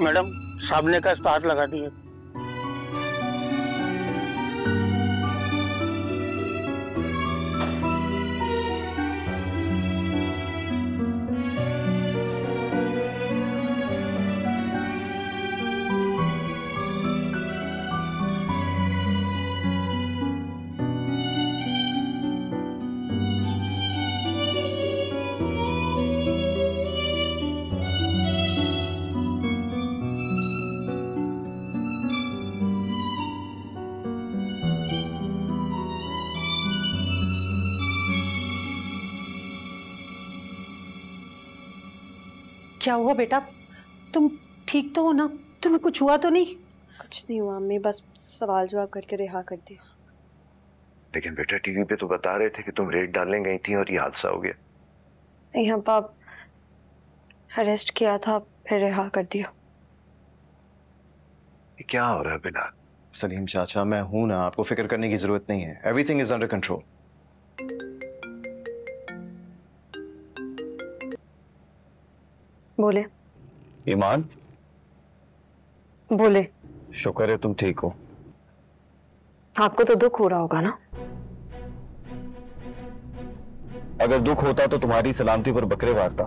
Madam, सामने का हाथ लगा दिए। क्या हुआ बेटा? तुम ठीक तो हो ना? तुम्हें कुछ हुआ तो नहीं? कुछ नहीं हुआ अम्मी, बस सवाल जवाब करके रिहा कर दिया। लेकिन बेटा टीवी पे तो बता रहे थे कि तुम रेड डालने गई थी और ये हादसा हो गया। नहीं अब्बा, अरेस्ट किया था फिर रिहा कर दिया। ये क्या हो रहा है बिलाल? सलीम चाचा, मैं हूं ना, आपको फिक्र करने की जरूरत नहीं है। Everything is under control. बोले ईमान, बोले। शुक्र है तुम ठीक हो। आपको तो दुख हो रहा होगा ना? अगर दुख होता तो तुम्हारी सलामती पर बकरे वारता।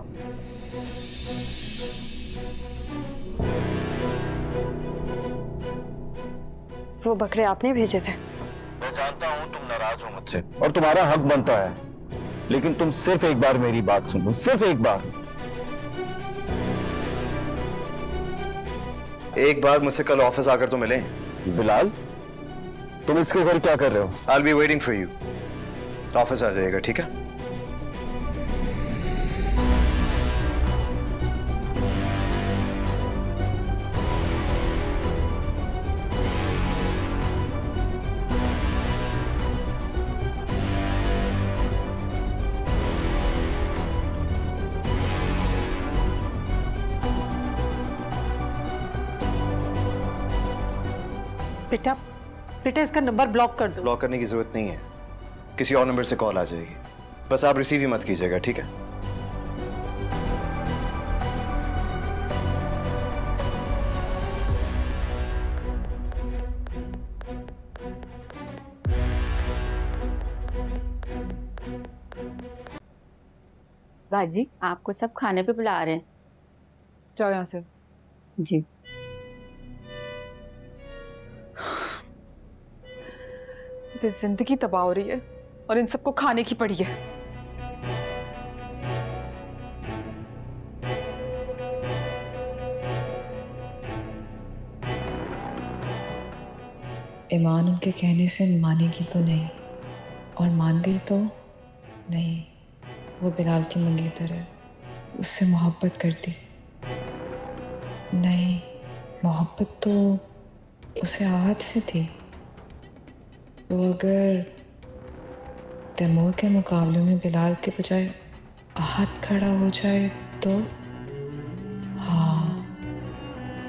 वो बकरे आपने भेजे थे? मैं जानता हूं तुम नाराज हो मुझसे और तुम्हारा हक बनता है, लेकिन तुम सिर्फ एक बार मेरी बात सुन लो, सिर्फ एक बार। एक बार मुझसे कल ऑफिस आकर तो मिले। बिलाल, तुम इसके घर क्या कर रहे हो? I'll be waiting for you। Office आ जाइएगा, ठीक है? बेटा, बेटा इसका नंबर ब्लॉक कर दो। ब्लॉक करने की जरूरत नहीं है, किसी और नंबर से कॉल आ जाएगी। बस आप रिसीव ही मत कीजिएगा, ठीक है? बाजी, आपको सब खाने पे बुला रहे हैं। जाओ यहाँ से। जी। तो जिंदगी तबाह हो रही है और इन सबको खाने की पड़ी है। ईमान उनके कहने से मानेगी तो नहीं, और मान गई तो नहीं। वो बिलाल की मंगेतर है, उससे मोहब्बत करती नहीं। मोहब्बत तो उसे आहत से थी। तो अगर तैमूर के मुकाबले में बिलाल के बजाय आहत खड़ा हो जाए तो हाँ,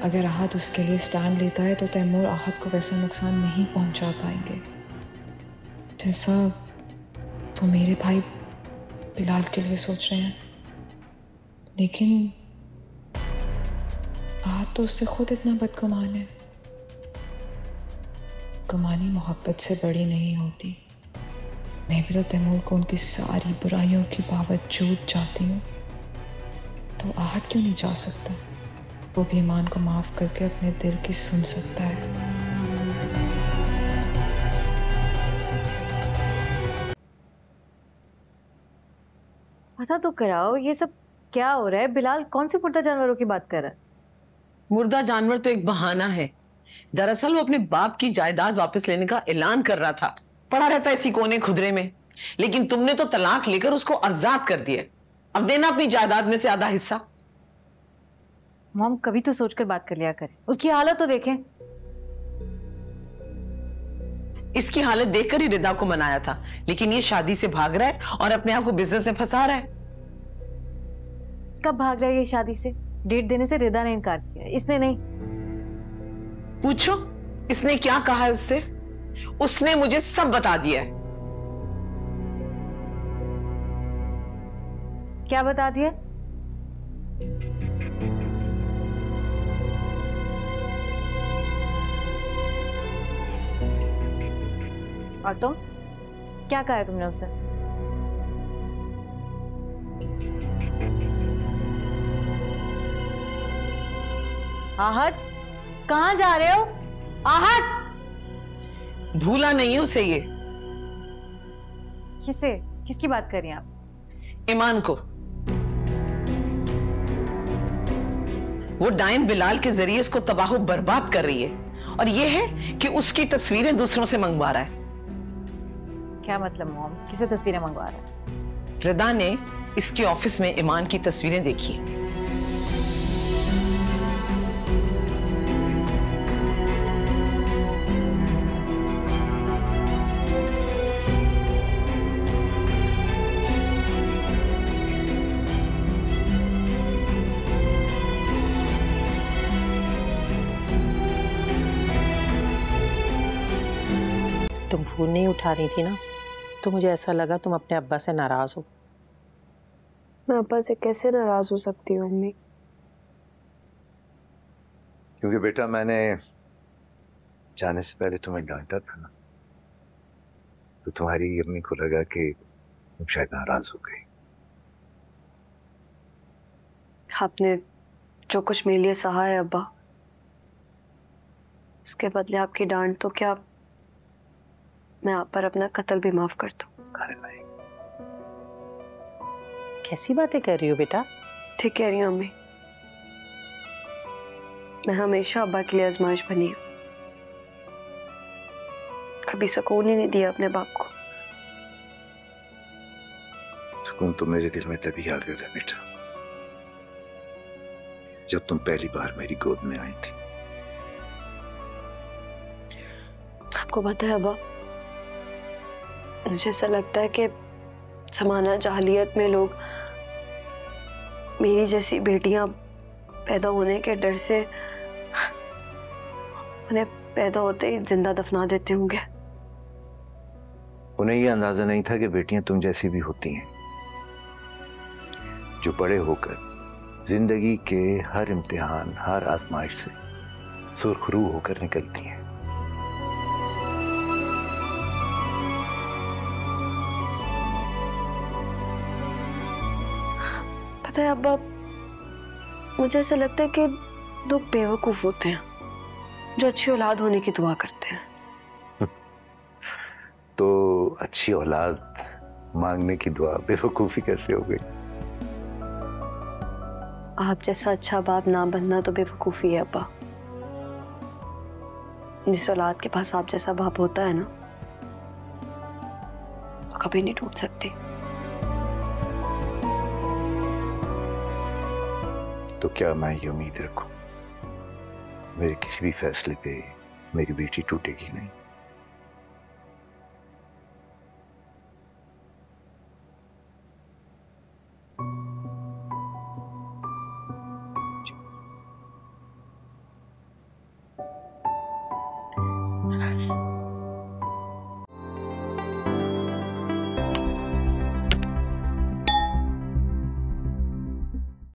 अगर आहत उसके लिए स्टैंड लेता है तो तैमूर आहत को वैसा नुकसान नहीं पहुंचा पाएंगे जैसा वो मेरे भाई बिलाल के लिए सोच रहे हैं। लेकिन आहत तो उससे खुद इतना बदगुमान है। गुमानी मोहब्बत से बड़ी नहीं होती। मैं भी तो तैमूर को उनकी सारी बुराइयों के बावजूद चाहती हूँ, तो आहत क्यों नहीं जा सकता? वो भी ईमान को माफ करके अपने दिल की सुन सकता है। पता तो कराओ, ये सब क्या हो रहा है? बिलाल कौन से मुर्दा जानवरों की बात कर रहा है? मुर्दा जानवर तो एक बहाना है। दरअसल वो अपने बाप की जायदाद वापस लेने का ऐलान कर रहा था, पड़ा रहता है इसी कोने खुदरे में। लेकिन तुमने तो तलाक लेकर उसको आजाद कर दिया। अब देना अपनी जायदाद में से आधा हिस्सा। मॉम, कभी तो सोचकर बात कर लिया करें, उसकी हालत तो देखें। इसकी हालत देखकर ही रिदा को मनाया था, लेकिन ये शादी से भाग रहा है और अपने आप को बिजनेस में फंसा रहा है। कब भाग रहा है ये शादी से? डेट देने से रिदा ने इनकार किया, इसने नहीं। पूछो इसने क्या कहा है उससे। उसने मुझे सब बता दिया है। क्या बता दिया? और तुम क्या कहा है तुमने उससे? आहत, कहाँ जा रहे हो? आहत! भूला नहीं है उसे ये। किसे? किसकी बात कर रही हैं आप? ईमान को। वो डायन बिलाल के जरिए इसको तबाह बर्बाद कर रही है, और ये है कि उसकी तस्वीरें दूसरों से मंगवा रहा है। क्या मतलब मॉम? किसे तस्वीरें मंगवा रहा है? रिदा ने इसके ऑफिस में ईमान की तस्वीरें देखी। तुम फोन नहीं उठा रही थी ना, तो मुझे ऐसा लगा तुम अपने अब्बा से नाराज हो। मैं अब्बा से कैसे नाराज हो सकती हूँ अम्मी? क्योंकि बेटा मैंने जाने से पहले तुम्हें डांटा था ना, तो तुम्हारी अम्मी को लगा कि तुम शायद नाराज हो गई। आपने जो कुछ मेरे लिए सहा है अब्बा, उसके बदले आपकी डांट तो क्या मैं आप पर अपना कत्ल भी माफ कर दूं। अरे नहीं, कैसी बातें कर रही हो बेटा? ठीक कह रही हूँ अम्मी। मैं हमेशा अब्बा के लिए आजमाइश बनी हूँ, कभी सुकून ही नहीं दिया अपने बाप को। सुकून तो मेरे दिल में तभी आ गया था बेटा, जब तुम पहली बार मेरी गोद में आई थी। आपको पता है अब्बा, मुझे ऐसा लगता है कि ज़माना जाहिलियत में लोग मेरी जैसी बेटियां पैदा होने के डर से उन्हें पैदा होते ही जिंदा दफना देते होंगे। उन्हें यह अंदाजा नहीं था कि बेटियां तुम जैसी भी होती हैं, जो बड़े होकर जिंदगी के हर इम्तिहान, हर आजमाइश से सुरखरू होकर निकलती हैं। पता है अब्बा, मुझे ऐसा लगता है कि लोग बेवकूफ होते हैं जो अच्छी औलाद होने की दुआ करते हैं। तो अच्छी औलाद मांगने की दुआ बेवकूफी कैसे हो गई? आप जैसा अच्छा बाप ना बनना तो बेवकूफी है अब्बा। जिस औलाद के पास आप जैसा बाप होता है ना, वो कभी नहीं टूट सकती। तो क्या मैं ये उम्मीद रखूं मेरे किसी भी फैसले पे मेरी बेटी टूटेगी नहीं?